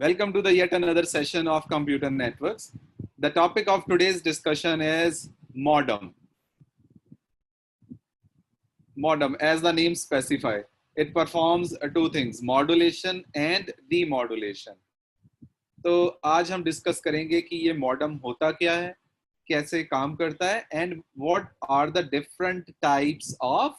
Welcome to the yet another session of computer networks. The topic of today's discussion is modem. Modem, as the name specifies, it performs two things, modulation and demodulation. तो आज हम discuss करेंगे कि ये modem होता क्या है, कैसे काम करता है, and what are the different types of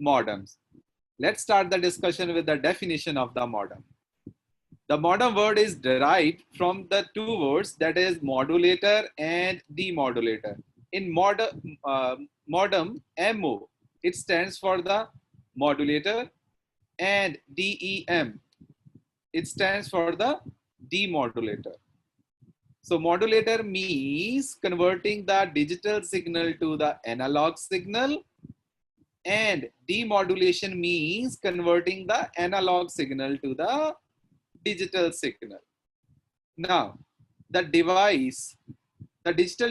modems. Let's start the discussion with the definition of the modem. The modem word is derived from the two words, that is modulator and demodulator. In modem, MO, it stands for the modulator, and DEM, it stands for the demodulator. So modulator means converting the digital signal to the analog signal, and demodulation means converting the analog signal to the digital signal. Now, the digital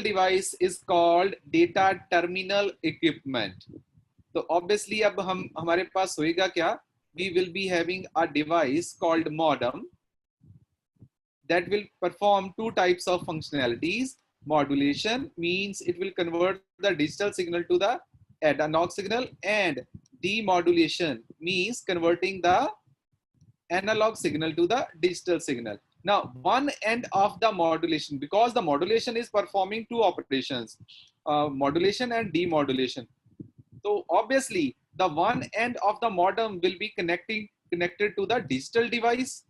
device is called data terminal equipment. So obviously अब हमारे पास होएगा क्या? We will be having a device called modem that will perform two types of functionalities. Modulation means it will convert the digital signal to the analog signal, and demodulation means converting the analog signal to the digital signal. Now, one end of the modulation, because the modulation is performing two operations, modulation and demodulation. So obviously, the one end of the modem will be connected to the digital device,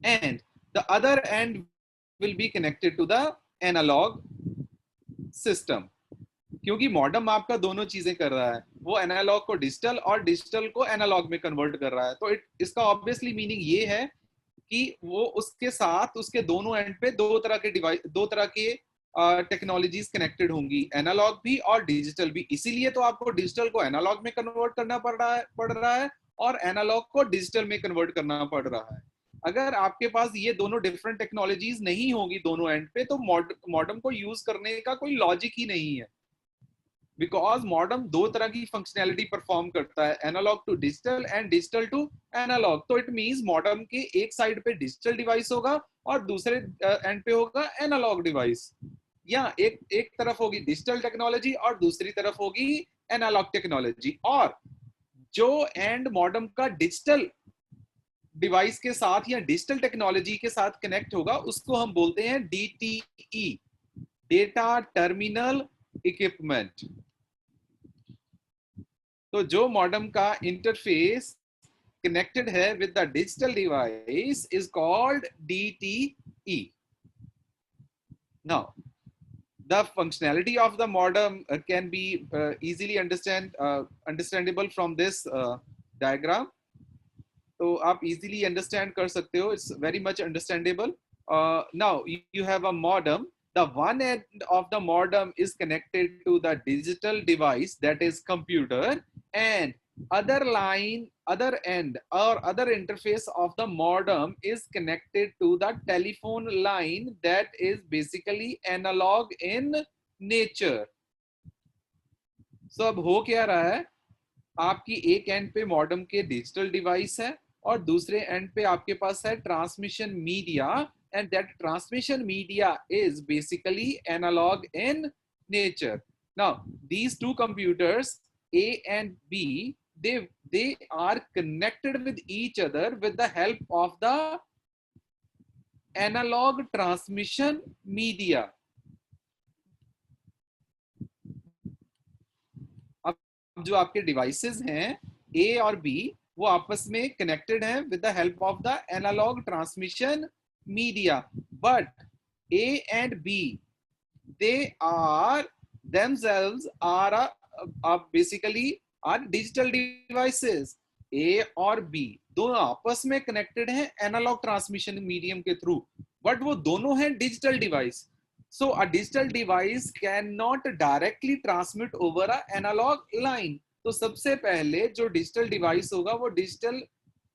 and the other end will be connected to the analog system. क्योंकि modem आपका दोनों चीजें कर रहा है, वो analogue को digital और डिजिटल को एनालॉग में कन्वर्ट कर रहा है. तो इसका ऑब्वियसली मीनिंग ये है कि वो उसके साथ उसके दोनों एंड पे दो तरह के डिवाइस, दो तरह के टेक्नोलॉजीज कनेक्टेड होंगी, एनालॉग भी और डिजिटल भी. इसीलिए तो आपको डिजिटल को एनालॉग में कन्वर्ट करना पड़ रहा है और एनालॉग को डिजिटल में कन्वर्ट करना पड़ रहा है. अगर आपके पास ये दोनों डिफरेंट टेक्नोलॉजीज नहीं होगी दोनों एंड पे, तो मॉडेम को यूज करने का कोई लॉजिक ही नहीं है. बिकॉज मॉडेम दो तरह की फंक्शनैलिटी परफॉर्म करता है, analog to digital and digital to analog. तो इट मींस मॉडेम के एक साइड पे डिजिटल डिवाइस होगा और दूसरे एंड पे होगा एनालॉग डिवाइस, या एक तरफ होगी डिजिटल टेक्नोलॉजी और दूसरी तरफ होगी एनालॉग टेक्नोलॉजी. और जो एंड मॉडेम का डिजिटल डिवाइस के साथ या डिजिटल टेक्नोलॉजी के साथ कनेक्ट होगा, उसको हम बोलते हैं DTE, डेटा टर्मिनल इक्विपमेंट. तो जो मॉडेम का इंटरफेस कनेक्टेड है with the digital device is called DTE. Now the functionality of the modem can be easily understandable from this diagram. तो आप easily understand कर सकते हो, it's very much understandable. Now you have a modem. The one end of the modem is connected to the digital device, that is computer, and other end or other interface of the modem is connected to the telephone line that is basically analog in nature. So अब हो क्या रहा है, आपकी एक and पे modem के digital device है और दूसरे एंड पे आपके पास है transmission media, and that transmission media is basically analog in nature. Now these two computers A and B, they are connected with each other with the help of the analog transmission media. अब जो आपके devices हैं A और B, वो आपस में connected हैं with the help of the analog transmission media, but A and B, they are themselves are basically are digital devices. A और B दोनों आपस में कनेक्टेड हैं एनालॉग ट्रांसमिशन मीडियम के थ्रू, बट वो दोनों हैं digital device. So a digital device cannot directly transmit over a analog line. तो सबसे पहले जो डिजिटल डिवाइस होगा वो डिजिटल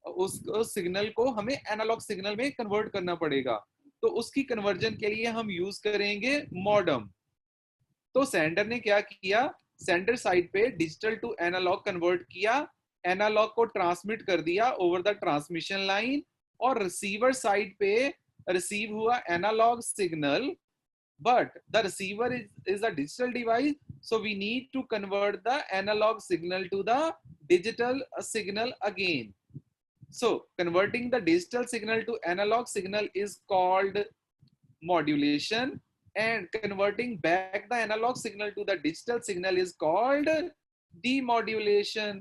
उस सिग्नल को हमें एनालॉग सिग्नल में कन्वर्ट करना पड़ेगा. तो उसकी कन्वर्जन के लिए हम यूज करेंगे मॉडेम. तो सेंडर ने क्या किया, सेंडर साइड पे डिजिटल टू एनालॉग कन्वर्ट किया, एनालॉग को ट्रांसमिट कर दिया ओवर द ट्रांसमिशन लाइन, और रिसीवर साइड पे रिसीव हुआ analog signal, but the receiver is a digital device, so we need to convert the analog signal to the digital signal again. So converting the digital signal to analog signal is called modulation, and converting back the analog signal to the digital signal is called demodulation.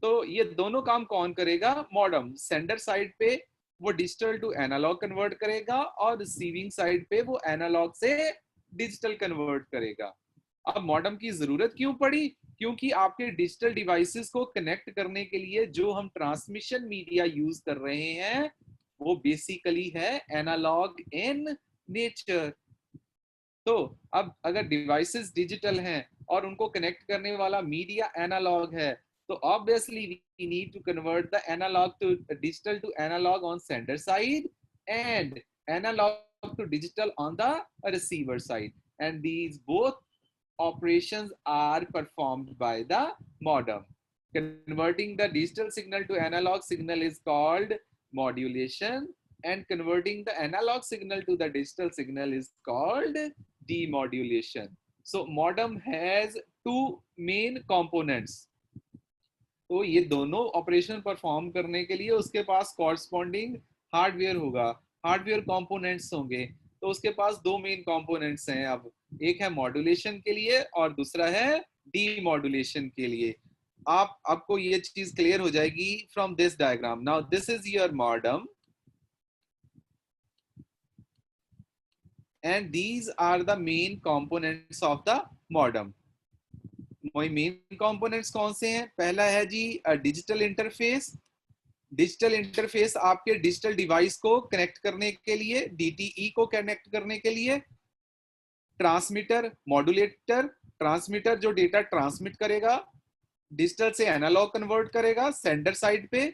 तो ये दोनों काम कौन करेगा? Modem sender side पे वो digital to analog convert करेगा, और रिसीविंग साइड पे वो एनालॉग से डिजिटल कन्वर्ट करेगा। अब मॉडम की जरूरत क्यों पड़ी? क्योंकि आपके डिजिटल डिवाइसेस को कनेक्ट करने के लिए जो हम ट्रांसमिशन मीडिया यूज कर रहे हैं वो बेसिकली है एनालॉग इन नेचर। तो अब अगर डिवाइसेस डिजिटल हैं और उनको कनेक्ट करने वाला मीडिया एनालॉग है, तो obviously we need to convert the analog to digital to analog on sender side and analog to digital on the receiver side, and these both operations are performed by the modem. Converting the digital signal to analog signal is called modulation, and converting the analog signal to the digital signal is called demodulation. So modem has two main components. तो ये दोनों operation perform करने के लिए उसके पास corresponding hardware होगा, hardware components होंगे। तो उसके पास दो मेन कंपोनेंट्स हैं, अब एक है मॉड्यूलेशन के लिए और दूसरा है डीमॉड्यूलेशन के लिए। आपको ये चीज क्लियर हो जाएगी from this diagram. Now this is your modem and these are the main components of the modem. Main components कौन से हैं? पहला है जी डिजिटल इंटरफेस। डिजिटल इंटरफेस आपके डिजिटल डिवाइस को कनेक्ट करने के लिए, डीटीई को कनेक्ट करने के लिए। ट्रांसमीटर, मॉड्यूलेटर, ट्रांसमीटर जो डेटा ट्रांसमिट करेगा, डिजिटल से एनालॉग कन्वर्ट करेगा सेंडर साइड पे,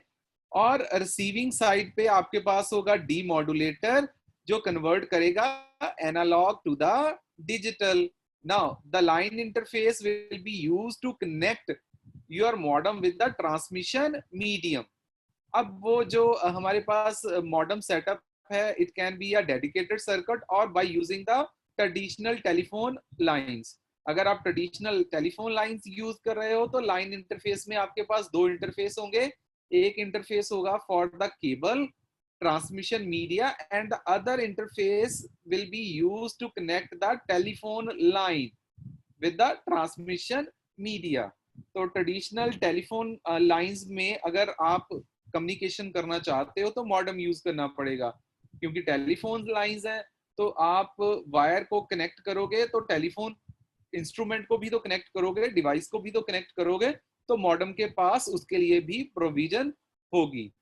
और रिसीविंग साइड पे आपके पास होगा डीमॉड्यूलेटर जो कन्वर्ट करेगा analog to the digital. Now the line interface will be used to connect your modem with the transmission medium. अब वो जो हमारे पास मॉडम सेटअप है, it can be a dedicated circuit or by using the traditional telephone lines. अगर आप traditional telephone lines use कर रहे हो तो लाइन इंटरफेस में आपके पास दो इंटरफेस होंगे। एक इंटरफेस होगा for the cable transmission media and the other interface will be used to connect the telephone line with the transmission media. तो ट्रेडिशनल टेलीफोन लाइंस में अगर आप कम्युनिकेशन करना चाहते हो तो मॉडेम यूज करना पड़ेगा, क्योंकि टेलीफोन लाइंस हैं तो आप वायर को कनेक्ट करोगे तो टेलीफोन इंस्ट्रूमेंट को भी तो कनेक्ट करोगे, डिवाइस को भी तो कनेक्ट करोगे, तो मॉडेम के पास उसके लिए भी प्रोविजन होगी।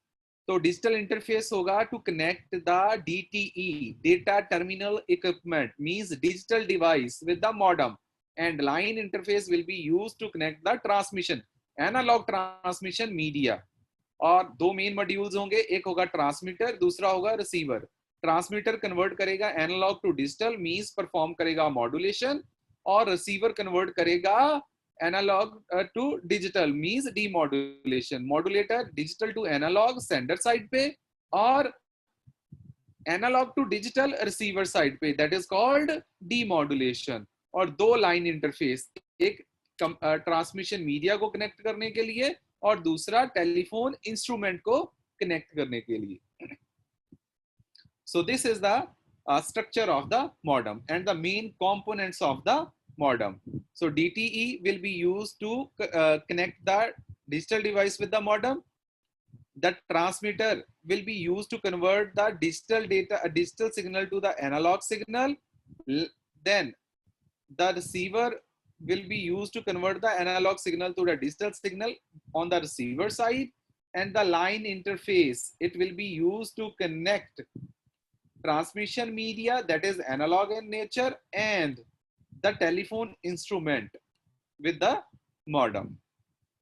तो डिजिटल इंटरफेस होगा to connect the DTE, data terminal equipment, means digital device with the modem, and line interface will be used to connect the transmission, analog transmission media. और दो मेन मॉड्यूल्स होंगे, एक होगा transmitter, दूसरा होगा receiver. Transmitter convert करेगा analog to digital, means perform करेगा modulation, और रिसीवर कन्वर्ट करेगा analog to digital means demodulation. Modulator digital to analog sender side पे, और analog to digital receiver side पे, that is called demodulation. और दो line interface, एक ट्रांसमिशन मीडिया को कनेक्ट करने के लिए और दूसरा टेलीफोन इंस्ट्रूमेंट को कनेक्ट करने के लिए। So this is the structure of the modem and the main components of the modem. So DTE will be used to connect the digital device with the modem. The transmitter will be used to convert the digital data, digital signal to the analog signal. Then the receiver will be used to convert the analog signal to the digital signal on the receiver side. And the line interface, it will be used to connect transmission media, that is analog in nature, and the telephone instrument with the modem.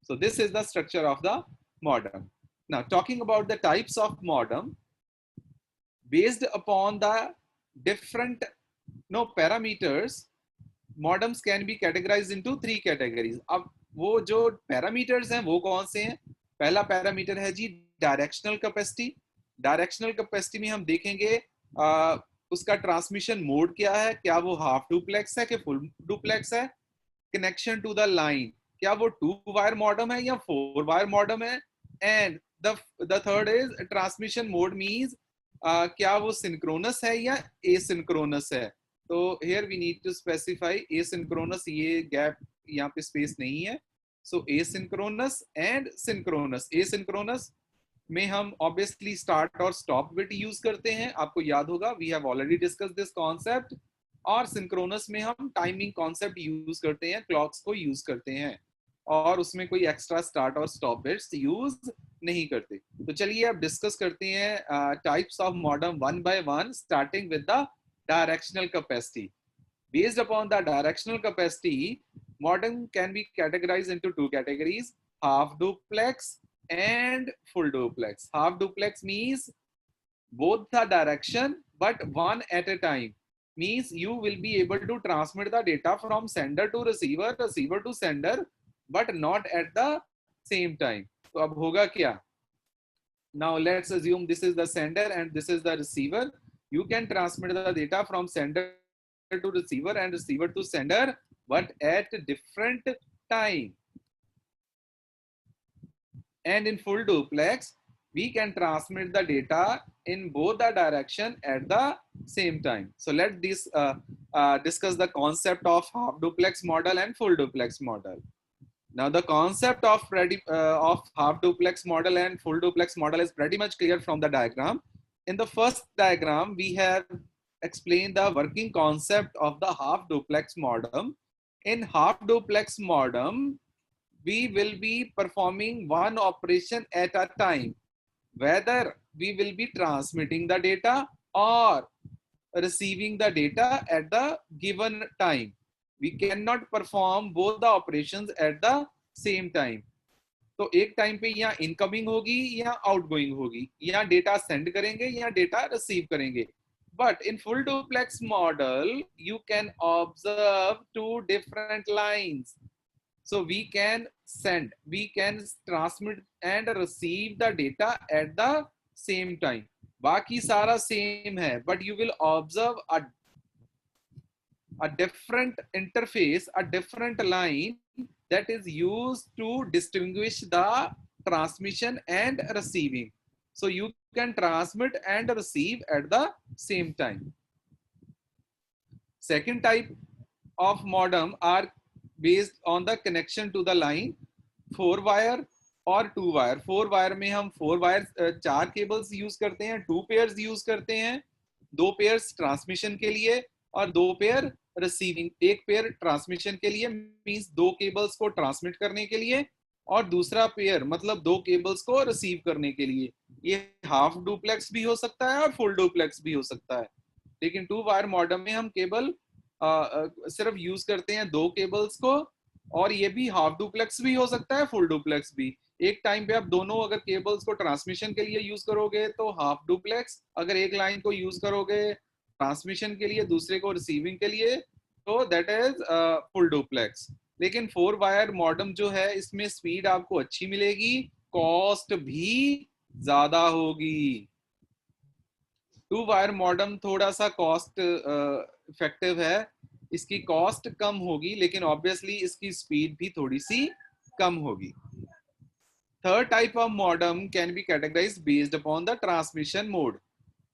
So this is the structure of the modem. Now talking about the types of modem, based upon the different parameters, modems can be categorized into three categories. अब वो जो parameters हैं वो कौन से हैं? पहला parameter है जी डायरेक्शनल कैपेसिटी। डायरेक्शनल कैपेसिटी में हम देखेंगे उसका ट्रांसमिशन मोड क्या है, क्या वो हाफ डुप्लेक्स है कि फुल डुप्लेक्स है। कनेक्शन टू द लाइन, क्या वो 2 वायर मॉडम है या 4 वायर मॉडम है। And the third is transmission mode means क्या वो सिंक्रोनस है या एसिंक्रोनस है। तो here we need to specify asynchronous, ये गैप यहाँ पे स्पेस नहीं है। So asynchronous and synchronous. Asynchronous में हम ऑब्वियसली स्टार्ट और स्टॉप बिट यूज करते हैं, आपको याद होगा, we have already discuss this concept. और सिंक्रोनस में हम टाइमिंग कॉन्सेप्ट यूज करते हैं, क्लॉक्स को यूज करते हैं, और उसमें कोई एक्स्ट्रा स्टार्ट और स्टॉप बिट्स यूज नहीं करते। तो चलिए अब डिस्कस करते हैं types of modem one by one, starting with the directional capacity. Based upon the directional capacity, modem can be categorized into two categories: half duplex and full duplex. Half duplex means both the direction but one at a time. Means you will be able to transmit the data from sender to receiver, receiver to sender, but not at the same time. तो अब होगा क्या? Now let's assume this is the sender and this is the receiver. You can transmit the data from sender to receiver and receiver to sender, but at different time. And in full duplex, we can transmit the data in both the direction at the same time. So let this discuss the concept of half duplex model and full duplex model. Now the concept of half duplex model and full duplex model is pretty much clear from the diagram. In the first diagram, we have explained the working concept of the half duplex modem. In half duplex modem, we will be performing one operation at a time, whether we will be transmitting the data or receiving the data at the given time. We cannot perform both the operations at the same time. तो एक time पे या incoming होगी या outgoing होगी, या data send करेंगे या डेटा रिसीव करेंगे. But in full duplex model, you can observe two different lines. So we can send, we can transmit and receive the data at the same time. बाकी सारा same है, but you will observe a different interface, a different line that is used to distinguish the transmission and receiving. So you can transmit and receive at the same time. Second type of modem are based on the connection to the line, 4 wire और 2 wire. 4 wire में हम 4 wire 4 cables use करते हैं, 2 pairs use करते हैं, 2 pairs transmission के लिए और 2 पेयर रिसीविंग. एक पेयर ट्रांसमिशन के लिए मींस 2 केबल्स को ट्रांसमिट करने के लिए, और दूसरा पेयर मतलब 2 केबल्स को रिसीव करने के लिए. ये हाफ डुप्लेक्स भी हो सकता है और फुल डुप्लेक्स भी हो सकता है. लेकिन 2 वायर मॉडम में हम केबल सिर्फ यूज करते हैं 2 केबल्स को, और ये भी हाफ डुप्लेक्स भी हो सकता है, फुल डुप्लेक्स भी. एक टाइम पे आप दोनों अगर केबल्स को ट्रांसमिशन के लिए यूज करोगे तो हाफ डुप्लेक्स, अगर एक लाइन को यूज करोगे ट्रांसमिशन के लिए, दूसरे को रिसीविंग के लिए, तो दैट इज फुल डुप्लेक्स. लेकिन 4 वायर मॉडम जो है इसमें स्पीड आपको अच्छी मिलेगी, कॉस्ट भी ज्यादा होगी. 2 वायर मॉडम थोड़ा सा कॉस्ट इफेक्टिव है, इसकी कॉस्ट कम होगी, लेकिन ऑब्वियसली इसकी स्पीड भी थोड़ी सी कम होगी. Third type of modem can be categorized based upon the transmission mode.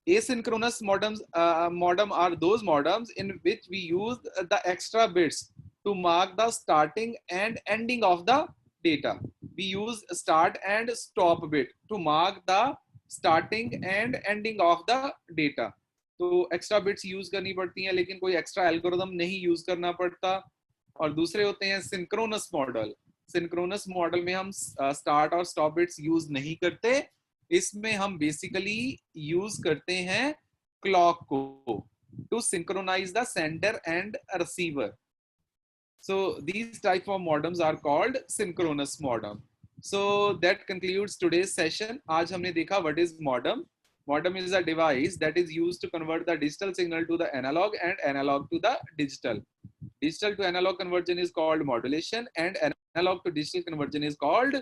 Asynchronous modem are those modems in which we use the extra bits to mark the starting and ending of the data. We use start and stop bit to mark the starting and ending of the data. तो extra bits use करनी पड़ती हैं, लेकिन कोई extra algorithm नहीं use करना पड़ता. और दूसरे होते हैं सिंक्रोनस मॉडल. सिंक्रोनस मॉडल में हम स्टार्ट और स्टॉप बिट्स यूज नहीं करते, इसमें हम बेसिकली यूज करते हैं क्लॉक को to synchronise the sender and receiver. So these type of modems are called synchronous modem. So that concludes today's session. आज हमने देखा what is modem, Modem is a device that is used to convert the digital signal to the analog and analog to the digital. Digital to analog conversion is called modulation and analog to digital conversion is called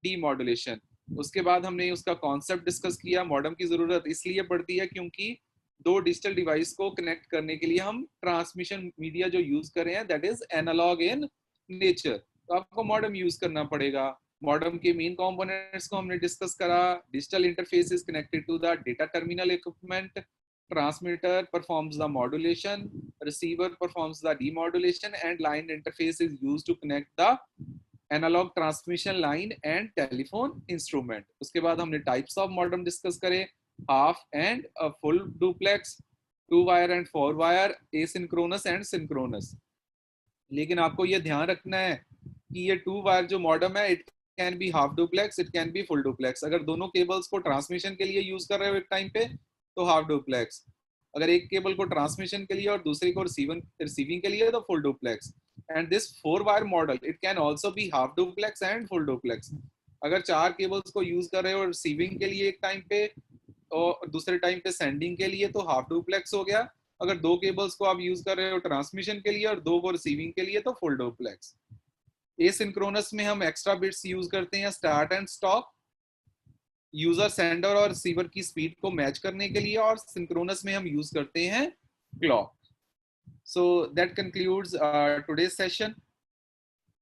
demodulation. उसके बाद हमने उसका concept discuss किया. Modem की जरूरत इसलिए पड़ती है क्योंकि दो डिजिटल डिवाइस को कनेक्ट करने के लिए हम ट्रांसमिशन मीडिया जो यूज कर रहे हैं that is analog in nature, तो आपको मॉडेम यूज करना पड़ेगा. मॉडेम के मेन कंपोनेंट्स को हमने डिस्कस करा. Digital interface is connected to the data terminal equipment. Transmitter performs the modulation, receiver performs the demodulation, and line interface is used to connect the analog transmission line and telephone instrument. उसके बाद हमने types of modem discuss करे, half and a full duplex, 2 wire and 4 wire, asynchronous and synchronous. लेकिन आपको ये ध्यान रखना है कि ये 2 wire जो modem है it can be half duplex, it can be full duplex. अगर दोनों cables को transmission के लिए use कर रहे हो एक टाइम पे तो हाफ डुप्लेक्स, अगर एक केबल को ट्रांसमिशन के लिए और दूसरे को रिसीविंग के लिए तो full duplex. And this 4 wire model it can also be half duplex and full duplex. अगर 4 केबल्स को यूज कर रहे हो रिसीविंग के लिए एक टाइम पे और दूसरे टाइम पे सेंडिंग के लिए तो हाफ डुप्लेक्स हो गया. अगर 2 केबल्स को आप यूज कर रहे हो ट्रांसमिशन के लिए और 2 को रिसीविंग के लिए तो फुल डुप्लेक्स. एसिंक्रोनस में हम एक्स्ट्रा बिट्स यूज करते हैं start and stop, user sender और रिसीवर की स्पीड को मैच करने के लिए, और सिंक्रोनस में हम यूज करते हैं clock. So that concludes today's session.